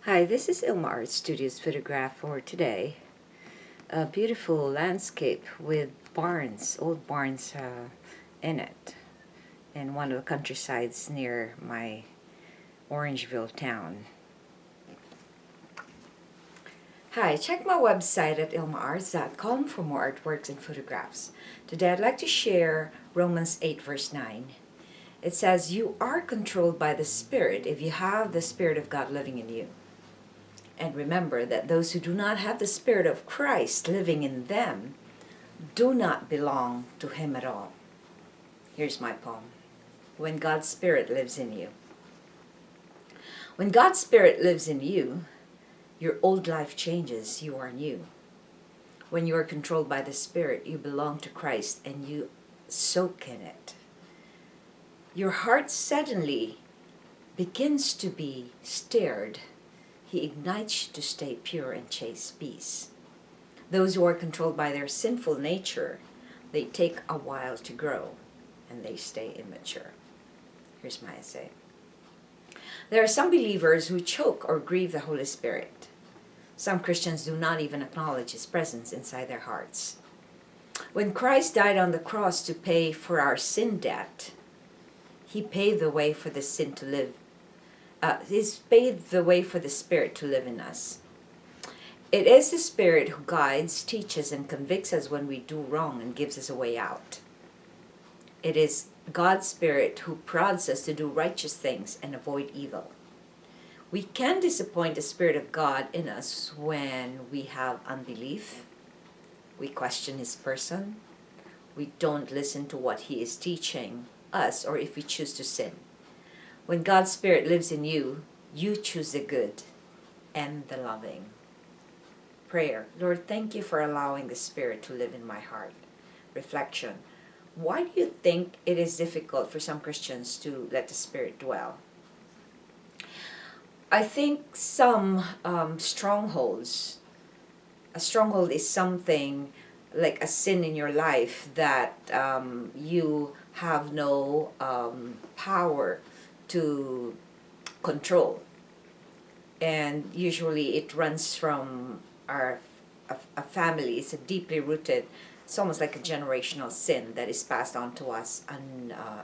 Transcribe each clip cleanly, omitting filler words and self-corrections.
Hi, this is Ilma Art Studios photograph for today. A beautiful landscape with barns, old barns in it, in one of the countrysides near my Orangeville town. Hi, check my website at ilmaarts.com for more artworks and photographs. Today I'd like to share Romans 8 verse 9. It says, "You are controlled by the Spirit if you have the Spirit of God living in you." And remember that those who do not have the Spirit of Christ living in them do not belong to Him at all. Here's my poem. When God's Spirit lives in you. When God's Spirit lives in you, your old life changes, you are new. When you are controlled by the Spirit, you belong to Christ and you soak in it. Your heart suddenly begins to be stirred. He ignites you to stay pure and chase peace. Those who are controlled by their sinful nature, they take a while to grow and they stay immature. Here's my essay. There are some believers who choke or grieve the Holy Spirit. Some Christians do not even acknowledge His presence inside their hearts. When Christ died on the cross to pay for our sin debt, He paved the way for the sin to live. He's paved the way for the Spirit to live in us. It is the Spirit who guides, teaches, and convicts us when we do wrong and gives us a way out. It is God's Spirit who prods us to do righteous things and avoid evil. We can disappoint the Spirit of God in us when we have unbelief, we question His person, we don't listen to what He is teaching us, or if we choose to sin. When God's Spirit lives in you, you choose the good and the loving. Prayer. Lord, thank you for allowing the Spirit to live in my heart. Reflection. Why do you think it is difficult for some Christians to let the Spirit dwell? I think some strongholds. A stronghold is something like a sin in your life that you have no power to control, and usually it runs from a family. It's a deeply rooted, it's almost like a generational sin that is passed on to us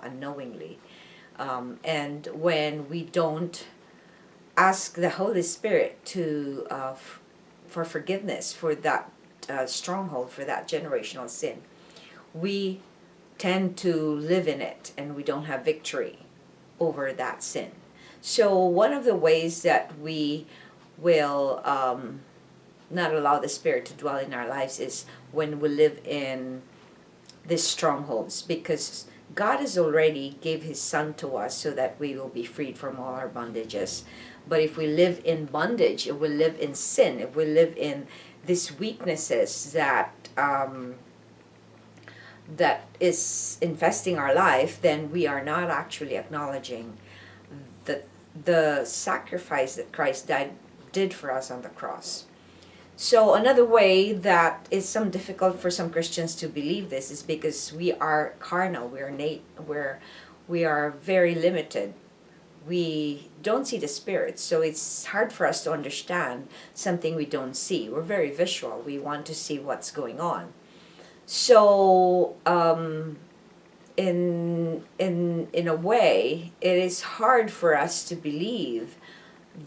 unknowingly, and when we don't ask the Holy Spirit to for forgiveness for that stronghold, for that generational sin, we tend to live in it and we don't have victory over that sin. So one of the ways that we will not allow the Spirit to dwell in our lives is when we live in these strongholds, because God has already gave His Son to us so that we will be freed from all our bondages. But if we live in bondage, if we live in sin, if we live in these weaknesses that that is infesting our life, then we are not actually acknowledging the sacrifice that Christ did for us on the cross. So another way that is some difficult for some Christians to believe this is because we are carnal, we are very limited. We don't see the Spirit, so it's hard for us to understand something we don't see. We're very visual. We want to see what's going on. So in a way, it is hard for us to believe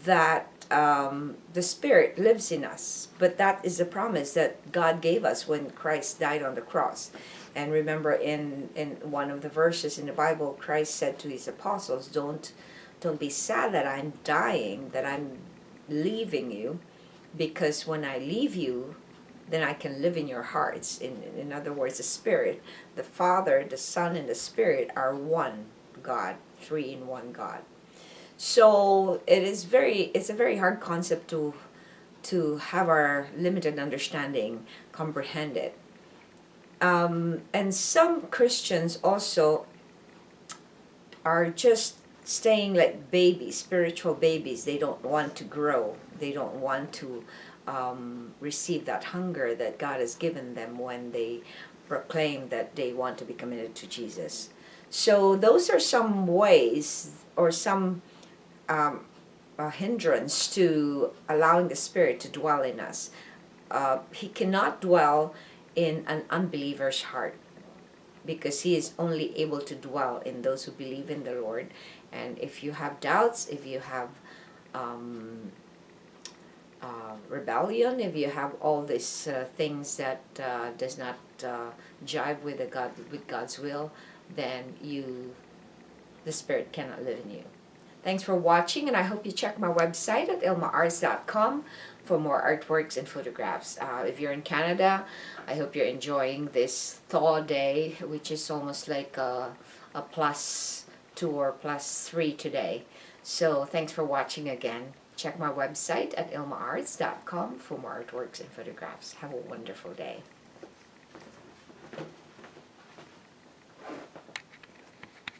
that the Spirit lives in us. But that is the promise that God gave us when Christ died on the cross. And remember, in one of the verses in the Bible, Christ said to His apostles, don't be sad that I'm dying, that I'm leaving you, because when I leave you, then I can live in your hearts. In other words, the Spirit, the Father, the Son, and the Spirit are one God, three in one God. So it's a very hard concept to have our limited understanding comprehend it. And some Christians also are just staying like babies, spiritual babies. They don't want to grow. They don't want to receive that hunger that God has given them when they proclaim that they want to be committed to Jesus. So those are some ways, or some a hindrance to allowing the Spirit to dwell in us. He cannot dwell in an unbeliever's heart, because He is only able to dwell in those who believe in the Lord. And if you have doubts, if you have rebellion, if you have all these things that does not jive with God's will, then the Spirit cannot live in you. Thanks for watching, and I hope you check my website at ilmaarts.com for more artworks and photographs. If you're in Canada, I hope you're enjoying this thaw day, which is almost like a +2 or +3 today. So thanks for watching again. Check my website at ilmaarts.com for more artworks and photographs. Have a wonderful day.